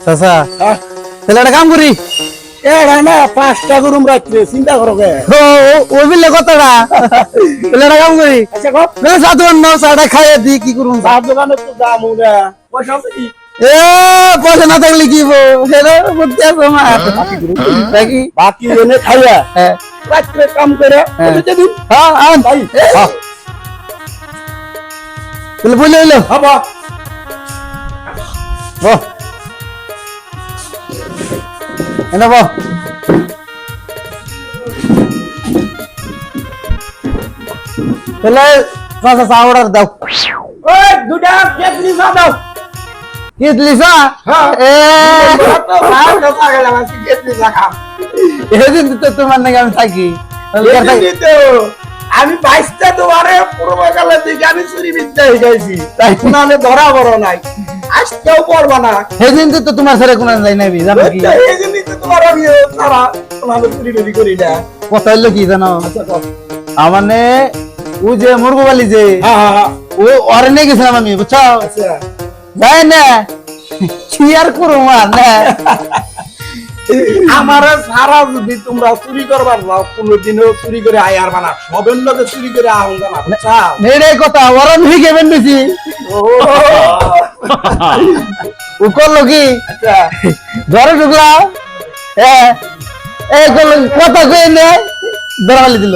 চাচা তাহলে একটা কাম করি না 5টা গরম রাত্রে চিন্তা করো কে ওই বিলে কথাটা তাহলে একটা কাম করি আচ্ছা গো সাধু অন্য চাটা খাইয়ে দি কি করুন চার দোকানে তো দাম ওরা পয়সা আছে কি এ পয়সা না থাকলে কি হেলো বুদ্ধি আছে আমার নাকি বাকি এনে খাইয়া হ্যাঁ রাত্রে কাম করে দিতে দিন হ্যাঁ আন ভাই তাহলে বলে হইলো হবা বহ এনে বহ তাহলে চাচা চা অর্ডার দাও ওই দুটা কেটলি চা দাও কি দিলিসা হ্যাঁ। এ কেটলি চা খাম এদিন তো তোমার নাকি আমি থাকি আমি 22টা দুয়ারে পূর্বকালে থেকে আমি চুরি বিদ্যা শিখাইছি তাই কোনালে ধরা বড় নাই আজকেও পড়বা না সেদিন তো তোমার ছেড়ে কোনো যাই নাবি জানো কি এই জন্যই তো তোমার আমি তারা কোনালে চুরি টুরি করি না কথা হইলো কি জানো আচ্ছা কও। মানে ও যে মুরগবালি যে হ্যাঁ হ্যাঁ হ্যাঁ ও অরে নিয়ে গেছিলাম আমি বুঝছো আচ্ছা যাই না কি আর করবো আর না আমার সারা যদি তোমরা চুরি করবার যাও কোনোদিনও চুরি করে আয়ার বানা সবের লোকে চুরি করে আহঙ্গা না বুঝছাও? এটাই কথা ওরা নিয়ে গেবেন বেশি ও ও করলো কি আচ্ছা ঘরে ঢুকলাম হ্যাঁ এই করলো কথা কয়ে নে দরবালি দিল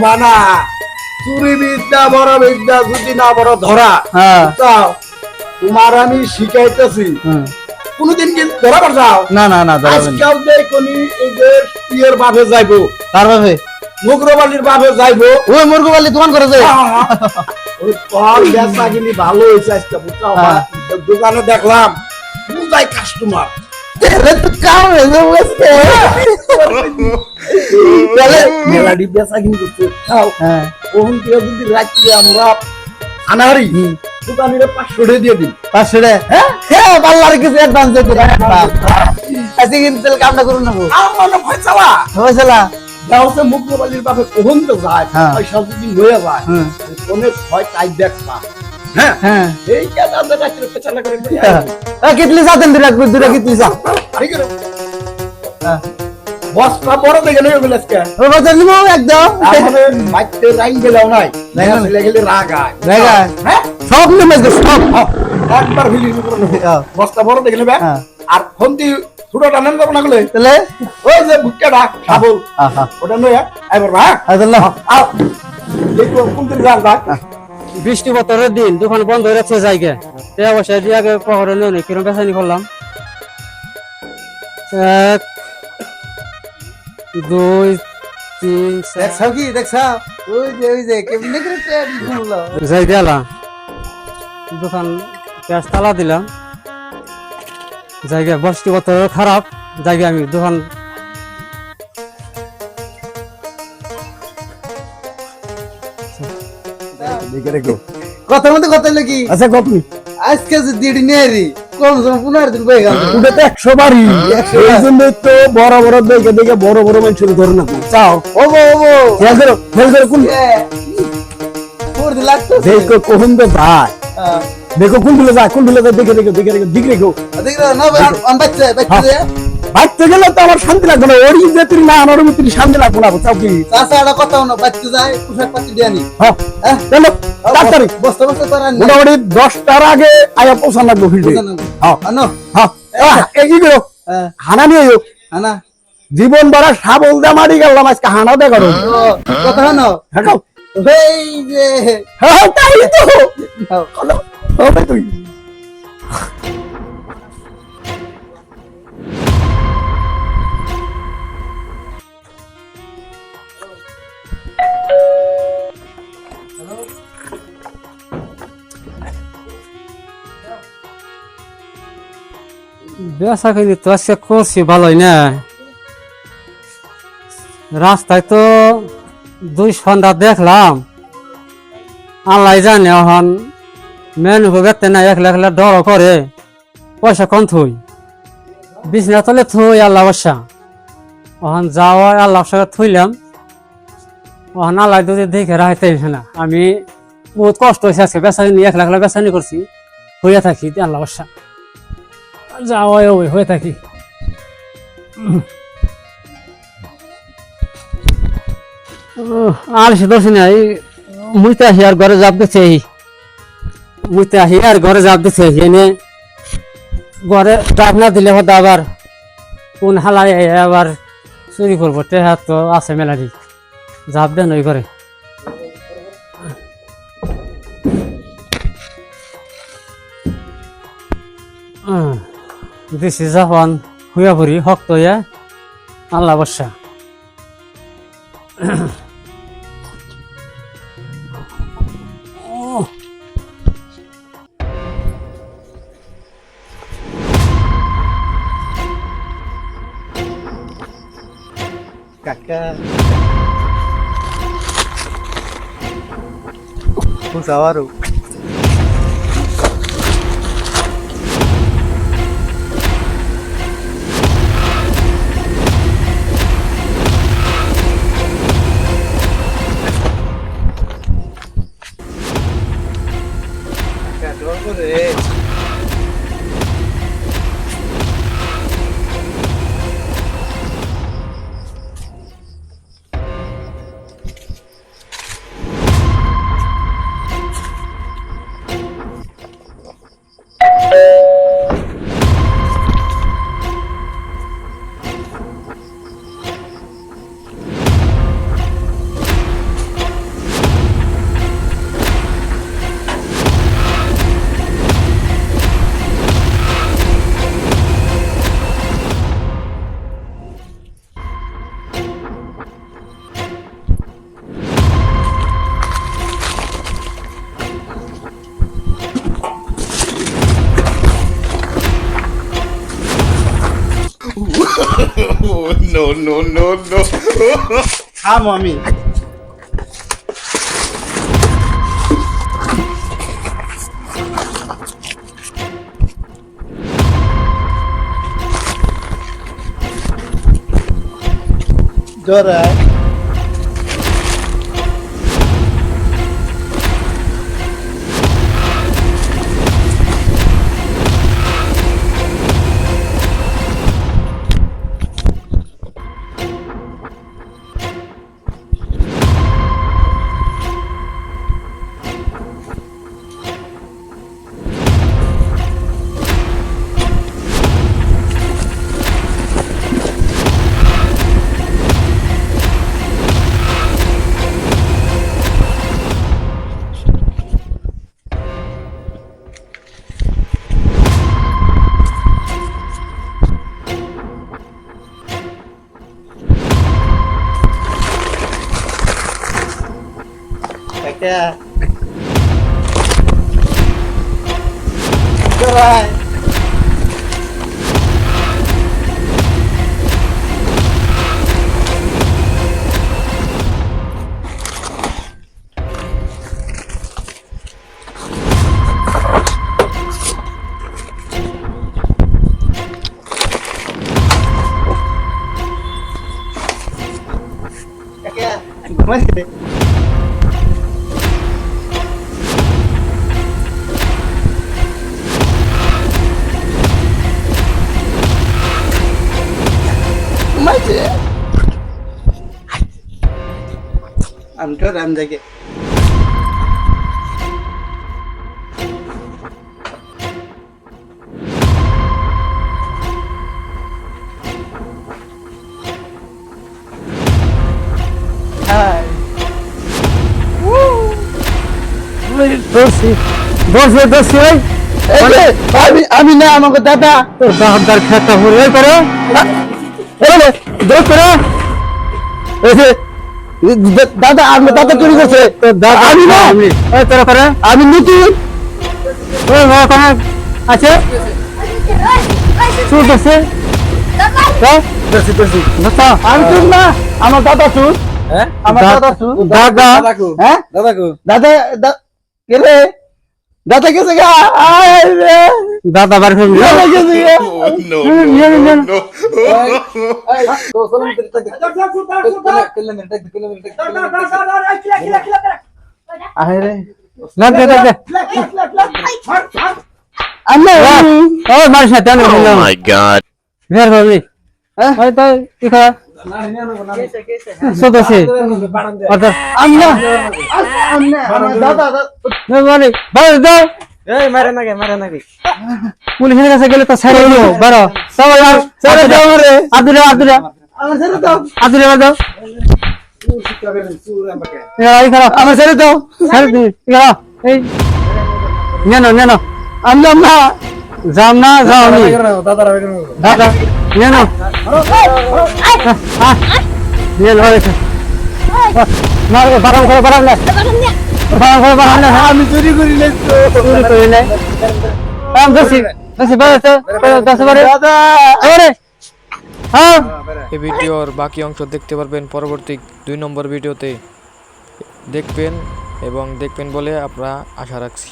মানা চুরি বিদ্যা বড় বিদ্যা যদি না বড় ধরা হ্যাঁ বুঝছাও? তোমার আমি শিখাইতেছি হুম। কোনদিন কি ধরা পড় যাও না না না দরবালি আজকাল যে কোনি এই যে ইয়ের বাপে যাইবো তার ভাবে মুগরবালির বাপে যাইবো ওই মুরগবালি তোমার করে যে ওই তোর বেচা কিনি ভালো হয়েছে আজকে বুঝছাও? হ্যাঁ। দোকানে দেখলাম বুঝাই কাস্টমার তাহলে মেলাডি বেচা কিনি করছে খাও হ্যাঁ ওখান থেকে যদি রাত্রে আমরা আনারি দোকানিরে 500 টাকা দিয়ে দিই 500 টাকা হ্যাঁ পাল্লার কিছু অ্যাডভান্স দিতে আজকে কিন্তু তাহলে কামটা করুন না আমার ভয় চালা হয়েছিল গাঁওতে মুগরবালির বাপে কখন তো যায় হ্যাঁ। পয়সা যদি লয়ে যায় হুম। কোনে ভয় তাই দেখবা হ্যাঁ হ্যাঁ এই কাজ আমরা রাত্রে পেছালা করে করে আইবো। কিতলি চাতেন দুটা কিতলি চা ঠিক আছে বস্তা বড় দেখে লয়ে গেল আজকে ওই বাজার নিবো একদম তারপরে মাইতে রাইন গেলাও নাই রাইন গেল। ছেলে গেলে রাগ আয় রাগ আয়। হ্যাঁ সব নেমে গেছে সব একবার হিলি করে নেবো। হ্যাঁ। বস্তা বড় দেখে নেবে হ্যাঁ। আর ফোন দিয়ে ছোটটা নেন যাবো না গেলে তাহলে ওই যে বুটকাটা সাবল আহা ওটা নয় আইবার না আদাল্লাহ আও দেখো কোন দিন যান যাক বৃষ্টি বতরের দিন দোকান বন্ধ হয়ে যাচ্ছে জায়গা তে অবশ্যই দিয়ে আগে পহরে নেই কিরম বেচানি করলাম 1 2 3 দেখছ কি দেখছ ওই যে কেমনে করে টেড ঘুরলো যাই দিলাম দোকান পেঁয়াজ তালা দিলাম জায়গা বৃষ্টি বতর খারাপ জায়গা আমি দোকান দেখে রেখো কথার মধ্যে কথা হলো কি আচ্ছা কপি আজকে যে দিড়ি নেরি কম সম 15 দিন বই গেল ওটা তো 100 বারই এই জন্য তো বড় বড় দেখে দেখে বড় বড় মানুষের ধরে না চাও ওবো খেয়াল করে কোন তোর দিন লাগতো দেখো কোন তো ভাই দেখো কোন দিলে যায় দেখে দিক রেখো দেখ না বাচ্চা বাচ্চা গেলে তো আমার শান্তি লাগবে না ওরই যে তুই না আমার তুই শান্তি লাগবে না চাও কি চাচা একটা কথা হলো বাচ্চা যায় পোশাক পাতি দিয়ে আনি হ্যাঁ চলো তাড়াতাড়ি বস্তা বস্তা তার আনি মোটামুটি 10টার আগে আয়া পৌঁছান লাগবে ফিল্ডে হ্যাঁ আনো হ্যাঁ এই কি করো হানা নিয়ে যাও আনা জীবন বড় সাবল দা মারি গেলাম আজকে হানা দে করো কথা হলো হ্যাঁ এই যে হ্যাঁ তাই তো হলো হবে তুই বেচা কিনি তো আজকে করছি ভালোই না রাস্তায় তো 2 সন্ধ্যা দেখলাম আল্লাহ জানে এখন মেনু বেতে না একলা একলা ডর করে পয়সা কম থই বিছনা তলে থই আল্লাহ বসা এখন যাওয়া আল্লাহ সাথে থইলাম এখন আল্লাহ যদি দেখে রাখতে না আমি বহুত কষ্ট হয়েছে আজকে বেচা কিনি একলা একলা বেচানি করছি হইয়া থাকি আল্লাহ বসা যা হয় ওই হয়ে থাকি আর সে দর্শন মুইতে আসি আর ঘরে যাব দিচ্ছে মুইতে আসি আর ঘরে যাব দিচ্ছে এনে ঘরে ডাক না দিলে হতো আবার কোন হালাই আবার চুরি করবো টেহা তো আছে মেলারি যাব দেন ওই ঘরে দিছি যখন হুয়া ভরি শক্ত হইয়া আল্লাহ বর্ষা কাকা Pusawaru. No, no, no, no. Amo a mí. Llora. Kakak. Cerai. Kakak, gimana sih? Aja. Antar anjage. Hai. দোষী দোষী দোষী ওই আমি না আমাকে দাদা তোর দাহার খেতা ভরে করে দোষ করে দাদা আমি দাদা চুরি করছে তোর দাদা আমি না ওই তোরা করে আমি নতুন ওই ওখানে আছে চুর করছে আমি চুর না আমার দাদা চুর আমার দাদা চুর দাদা হ্যাঁ দাদা কে রে দাদা গেছে গা দাদা বার করে দাদা গেছে গা No, no, no, no. আরে না দে দে আমি ও মারিস না তেন Oh my god. বের করবি ওই তো কি খা সদস্য অর্থাৎ আমি না আমার দাদা মানে ভাই দাও পুলিশের কাছে গেলে তো ছেড়ে দিও বারো সবাই আর ছেড়ে দাও রে আদুরে আদুরে আমার ছেড়ে দাও আদুরে দাও এই খারাপ আমার ছেড়ে দাও ছেড়ে দিই খারাপ এই নেনো নেনো আমি যাম না যাম না যাও নি দাদা নেনো নেন হয় না বারাম করে বারাম না বারাম করে বারাম না আমি চুরি করি নাই তো চুরি করি নাই আম দসি দসি বারে তো 10 বারে দাদা আরে হ্যাঁ এই ভিডিওর বাকি অংশ দেখতে পারবেন পরবর্তী 2 নম্বর ভিডিওতে দেখবেন এবং দেখবেন বলে আমরা আশা রাখছি।